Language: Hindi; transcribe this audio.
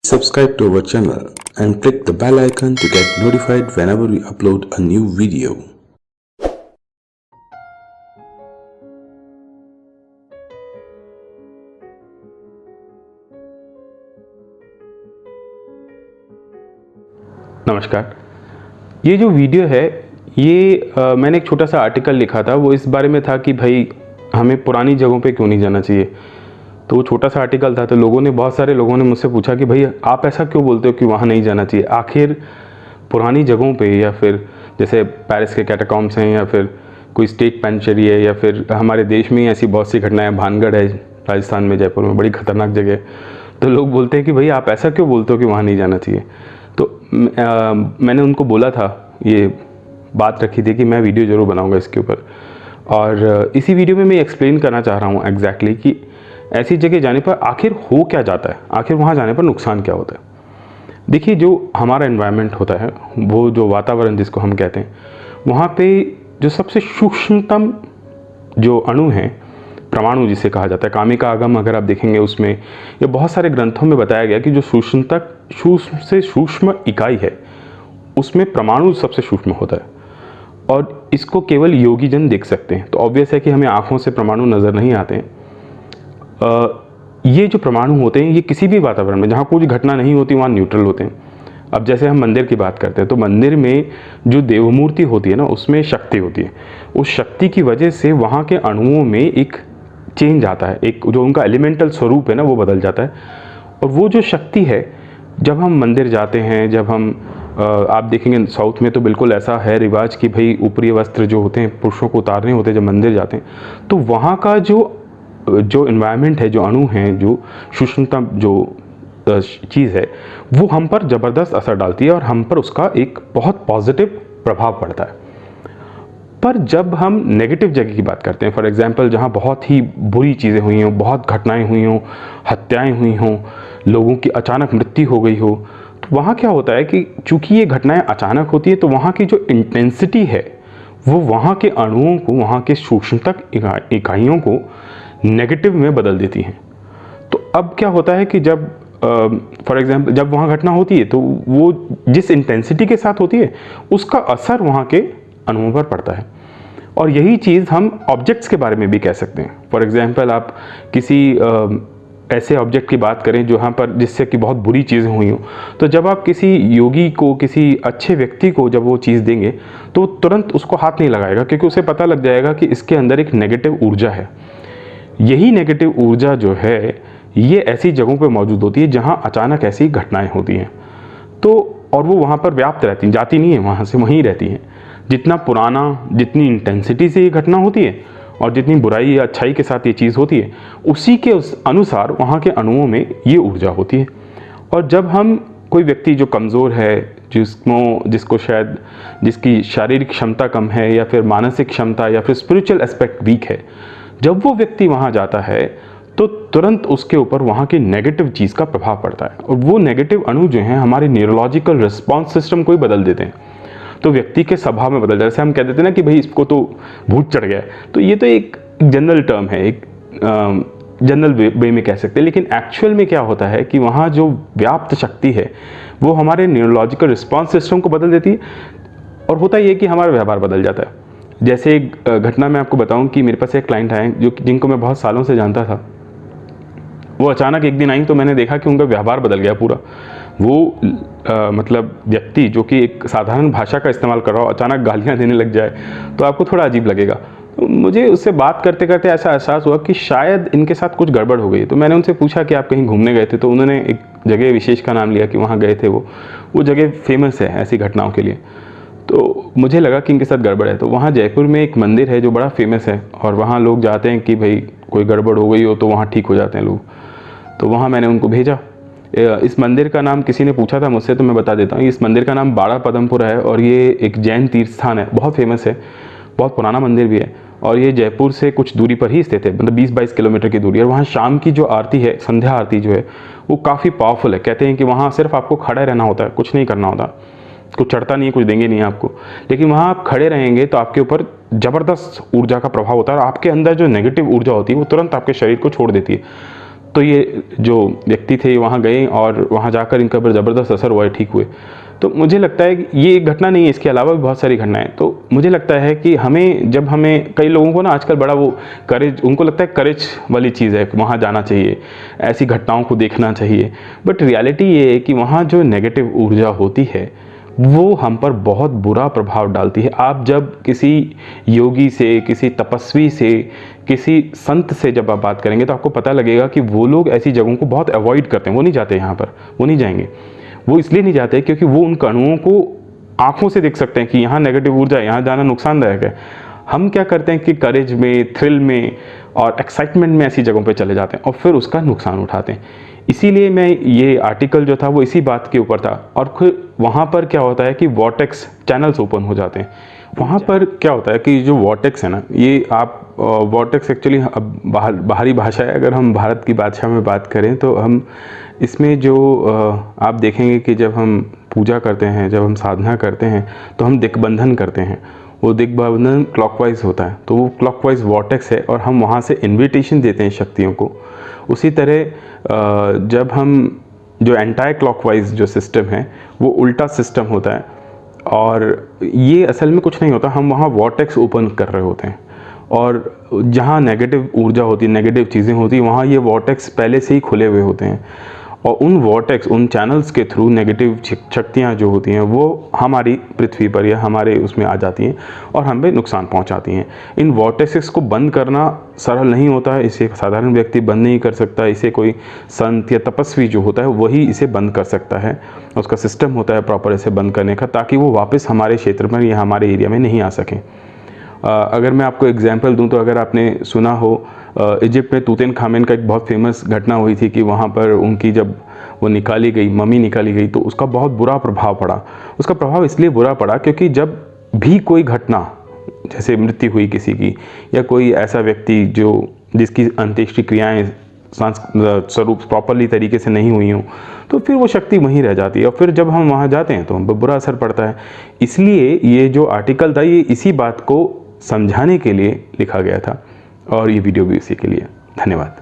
Subscribe to our channel and click the bell icon to get notified whenever we upload a new video. नमस्कार। ये जो वीडियो है ये मैंने एक छोटा सा आर्टिकल लिखा था। वो इस बारे में था कि भाई हमें पुरानी जगहों पे क्यों नहीं जाना चाहिए। तो वो छोटा सा आर्टिकल था, तो बहुत सारे लोगों ने मुझसे पूछा कि भाई आप ऐसा क्यों बोलते हो कि वहाँ नहीं जाना चाहिए। आखिर पुरानी जगहों पे, या फिर जैसे पेरिस के कैटाकॉम्ब्स हैं, या फिर कोई स्टेट पेंचुरी है, या फिर हमारे देश में ही ऐसी बहुत सी घटनाएं, भानगढ़ है राजस्थान में, जयपुर में, बड़ी ख़तरनाक जगह है। तो लोग बोलते हैं कि भाई आप ऐसा क्यों बोलते हो कि वहाँ नहीं जाना चाहिए। तो मैंने उनको बोला था, ये बात रखी थी कि मैं वीडियो ज़रूर बनाऊंगा इसके ऊपर। और इसी वीडियो में मैं एक्सप्लेन करना चाह रहा हूँ एग्जैक्टली कि ऐसी जगह जाने पर आखिर हो क्या जाता है, आखिर वहाँ जाने पर नुकसान क्या होता है। देखिए, जो हमारा एनवायरनमेंट होता है, वो जो वातावरण जिसको हम कहते हैं, वहाँ पे जो सबसे सूक्ष्मतम जो अणु हैं, परमाणु जिसे कहा जाता है, कामिका आगम अगर आप देखेंगे उसमें, या बहुत सारे ग्रंथों में बताया गया कि जो सूक्ष्म से सूक्ष्म इकाई है उसमें परमाणु सबसे सूक्ष्म होता है, और इसको केवल योगी जन देख सकते हैं। तो ऑब्वियस है कि हमें आँखों से परमाणु नज़र नहीं आते हैं। ये जो परमाणु होते हैं, ये किसी भी वातावरण में जहाँ कोई घटना नहीं होती वहाँ न्यूट्रल होते हैं। अब जैसे हम मंदिर की बात करते हैं, तो मंदिर में जो देवमूर्ति होती है ना, उसमें शक्ति होती है। उस शक्ति की वजह से वहाँ के अणुओं में एक चेंज आता है, एक जो उनका एलिमेंटल स्वरूप है ना, वो बदल जाता है। और वो जो शक्ति है, जब हम मंदिर जाते हैं, जब हम आप देखेंगे साउथ में तो बिल्कुल ऐसा है रिवाज कि भाई ऊपरी वस्त्र जो होते हैं पुरुषों को उतारने होते हैं जब मंदिर जाते हैं, तो वहाँ का जो एनवायरनमेंट है, जो अणु हैं, जो सूक्ष्मतम जो चीज़ है, वो हम पर ज़बरदस्त असर डालती है और हम पर उसका एक बहुत पॉजिटिव प्रभाव पड़ता है। पर जब हम नेगेटिव जगह की बात करते हैं, फॉर एग्जांपल जहाँ बहुत ही बुरी चीज़ें हुई हों, बहुत घटनाएं हुई हों, हत्याएं हुई हों, लोगों की अचानक मृत्यु हो गई हो, तो वहाँ क्या होता है कि चूँकि ये घटनाएं अचानक होती है, तो वहाँ की जो इंटेंसिटी है वो वहाँ के अणुओं को, वहाँ के सूक्ष्मतम इकाइयों को नेगेटिव में बदल देती हैं। तो अब क्या होता है कि जब फॉर एग्जांपल जब वहाँ घटना होती है, तो वो जिस इंटेंसिटी के साथ होती है उसका असर वहाँ के अणुओं पर पड़ता है। और यही चीज़ हम ऑब्जेक्ट्स के बारे में भी कह सकते हैं। फॉर एग्जांपल आप किसी ऐसे ऑब्जेक्ट की बात करें जहाँ पर जिससे कि बहुत बुरी चीज़ें हुई हों, तो जब आप किसी योगी को, किसी अच्छे व्यक्ति को जब वो चीज़ देंगे, तो तुरंत उसको हाथ नहीं लगाएगा, क्योंकि उसे पता लग जाएगा कि इसके अंदर एक नेगेटिव ऊर्जा है। यही नेगेटिव ऊर्जा जो है, ये ऐसी जगहों पे मौजूद होती है जहाँ अचानक ऐसी घटनाएं होती हैं। तो और वो वहाँ पर व्याप्त रहती हैं, जाती नहीं है वहाँ से, वहीं रहती हैं। जितना पुराना, जितनी इंटेंसिटी से ये घटना होती है और जितनी बुराई या अच्छाई के साथ ये चीज़ होती है, उसी के उस अनुसार वहाँ के अणुओं में ये ऊर्जा होती है। और जब हम कोई व्यक्ति जो कमज़ोर है, जिसको शायद जिसकी शारीरिक क्षमता कम है, या फिर मानसिक क्षमता, या फिर स्पिरिचुअल एस्पेक्ट वीक है, जब वो व्यक्ति वहाँ जाता है तो तुरंत उसके ऊपर वहाँ की नेगेटिव चीज़ का प्रभाव पड़ता है। और वो नेगेटिव अणु जो हैं हमारे न्यूरोलॉजिकल रिस्पॉन्स सिस्टम को ही बदल देते हैं। तो व्यक्ति के स्वभाव में बदल जाता है। जैसे हम कह देते हैं ना कि भाई इसको तो भूत चढ़ गया है, तो ये तो एक जनरल टर्म है, एक जनरल वे में कह सकते हैं। लेकिन एक्चुअल में क्या होता है कि वहाँ जो व्याप्त शक्ति है वो हमारे न्यूरोलॉजिकल रिस्पॉन्स सिस्टम को बदल देती है, और होता ये कि हमारा व्यवहार बदल जाता है। जैसे एक घटना मैं आपको बताऊं कि मेरे पास एक क्लाइंट आए जिनको मैं बहुत सालों से जानता था। वो अचानक एक दिन आई, तो मैंने देखा कि उनका व्यवहार बदल गया पूरा। वो मतलब व्यक्ति जो कि एक साधारण भाषा का इस्तेमाल कर रहा हो, अचानक गालियां देने लग जाए, तो आपको थोड़ा अजीब लगेगा। तो मुझे उससे बात करते करते ऐसा एहसास हुआ कि शायद इनके साथ कुछ गड़बड़ हो गई। तो मैंने उनसे पूछा कि आप कहीं घूमने गए थे, तो उन्होंने एक जगह विशेष का नाम लिया कि वहाँ गए थे। वो जगह फेमस है ऐसी घटनाओं के लिए। तो मुझे लगा कि इनके साथ गड़बड़ है। तो वहाँ जयपुर में एक मंदिर है जो बड़ा फेमस है, और वहाँ लोग जाते हैं कि भाई कोई गड़बड़ हो गई हो तो वहाँ ठीक हो जाते हैं लोग। तो वहाँ मैंने उनको भेजा। इस मंदिर का नाम किसी ने पूछा था मुझसे, तो मैं बता देता हूँ। इस मंदिर का नाम बाड़ा पदमपुरा है, और ये एक जैन तीर्थ स्थान है, बहुत फेमस है, बहुत पुराना मंदिर भी है। और ये जयपुर से कुछ दूरी पर ही स्थित है, मतलब 20-22 किलोमीटर की दूरी। और वहाँ शाम की जो आरती है, संध्या आरती जो है, वो काफ़ी पावरफुल है। कहते हैं कि वहाँ सिर्फ आपको खड़ा रहना होता है, कुछ नहीं करना होता, कुछ चढ़ता नहीं है, कुछ देंगे नहीं आपको। लेकिन वहाँ आप खड़े रहेंगे तो आपके ऊपर ज़बरदस्त ऊर्जा का प्रभाव होता है, और आपके अंदर जो नेगेटिव ऊर्जा होती है वो तुरंत आपके शरीर को छोड़ देती है। तो ये जो व्यक्ति थे वहाँ गए और वहाँ जाकर इनका पर ज़बरदस्त असर हुआ, ठीक हुए। तो मुझे लगता है कि ये एक घटना नहीं है, इसके अलावा भी बहुत सारी घटनाएं। तो मुझे लगता है कि हमें कई लोगों को ना आजकल बड़ा वो करेज, उनको लगता है करेज वाली चीज़ है, वहाँ जाना चाहिए, ऐसी घटनाओं को देखना चाहिए। बट रियलिटी ये है कि वहाँ जो नेगेटिव ऊर्जा होती है वो हम पर बहुत बुरा प्रभाव डालती है। आप जब किसी योगी से, किसी तपस्वी से, किसी संत से जब आप बात करेंगे तो आपको पता लगेगा कि वो लोग ऐसी जगहों को बहुत अवॉइड करते हैं, वो नहीं जाते यहाँ पर, वो नहीं जाएंगे। वो इसलिए नहीं जाते क्योंकि वो उन कणुओं को आंखों से देख सकते हैं कि यहाँ नेगेटिव ऊर्जा है, यहाँ जाना नुकसानदायक है। हम क्या करते हैं कि करेज में, थ्रिल में और एक्साइटमेंट में ऐसी जगहों पे चले जाते हैं और फिर उसका नुकसान उठाते हैं। इसीलिए मैं ये आर्टिकल जो था वो इसी बात के ऊपर था। और फिर वहाँ पर क्या होता है कि वॉर्टेक्स चैनल्स ओपन हो जाते हैं। वहाँ पर क्या होता है कि जो वॉर्टेक्स है ना, ये आप वॉर्टेक्स एक्चुअली अब बाहरी भाषा है। अगर हम भारत की भाषा में बात करें तो हम इसमें जो आप देखेंगे कि जब हम पूजा करते हैं, जब हम साधना करते हैं तो हम दिग्बंधन करते हैं। वो दिग्बंधन क्लॉकवाइज होता है, तो वो क्लॉकवाइज वॉर्टेक्स है और हम वहाँ से इन्विटेशन देते हैं शक्तियों को। उसी तरह जब हम जो एंटाई क्लॉकवाइज जो सिस्टम है वो उल्टा सिस्टम होता है और ये असल में कुछ नहीं होता, हम वहाँ वॉर्टेक्स ओपन कर रहे होते हैं और जहाँ नेगेटिव ऊर्जा होती है, नेगेटिव चीज़ें होती हैं, वहाँ ये वॉर्टेक्स पहले से ही खुले हुए होते हैं और उन वॉर्टेक्स, उन चैनल्स के थ्रू नेगेटिव शक्तियाँ जो होती हैं वो हमारी पृथ्वी पर या हमारे उसमें आ जाती हैं और हमें नुकसान पहुंचाती हैं। इन वॉर्टेक्स को बंद करना सरल नहीं होता है, इसे एक साधारण व्यक्ति बंद नहीं कर सकता, इसे कोई संत या तपस्वी जो होता है वही इसे बंद कर सकता है। उसका सिस्टम होता है प्रॉपर इसे बंद करने का, ताकि वो वापस हमारे क्षेत्र में या हमारे एरिया में नहीं आ सकें। अगर मैं आपको एग्जांपल दूं तो अगर आपने सुना हो, इजिप्ट में तूतनखामेन का एक बहुत फेमस घटना हुई थी कि वहाँ पर उनकी जब वो निकाली गई, मम्मी निकाली गई, तो उसका बहुत बुरा प्रभाव पड़ा। उसका प्रभाव इसलिए बुरा पड़ा क्योंकि जब भी कोई घटना, जैसे मृत्यु हुई किसी की या कोई ऐसा व्यक्ति जिसकी अंत्येष्टि क्रियाएँ स्वरूप प्रॉपरली तरीके से नहीं हुई हों, तो फिर वो शक्ति वहीं रह जाती है और फिर जब हम वहाँ जाते हैं तो हम पर बुरा असर पड़ता है। इसलिए ये जो आर्टिकल था ये इसी बात को समझाने के लिए लिखा गया था और ये वीडियो भी इसी के लिए। धन्यवाद।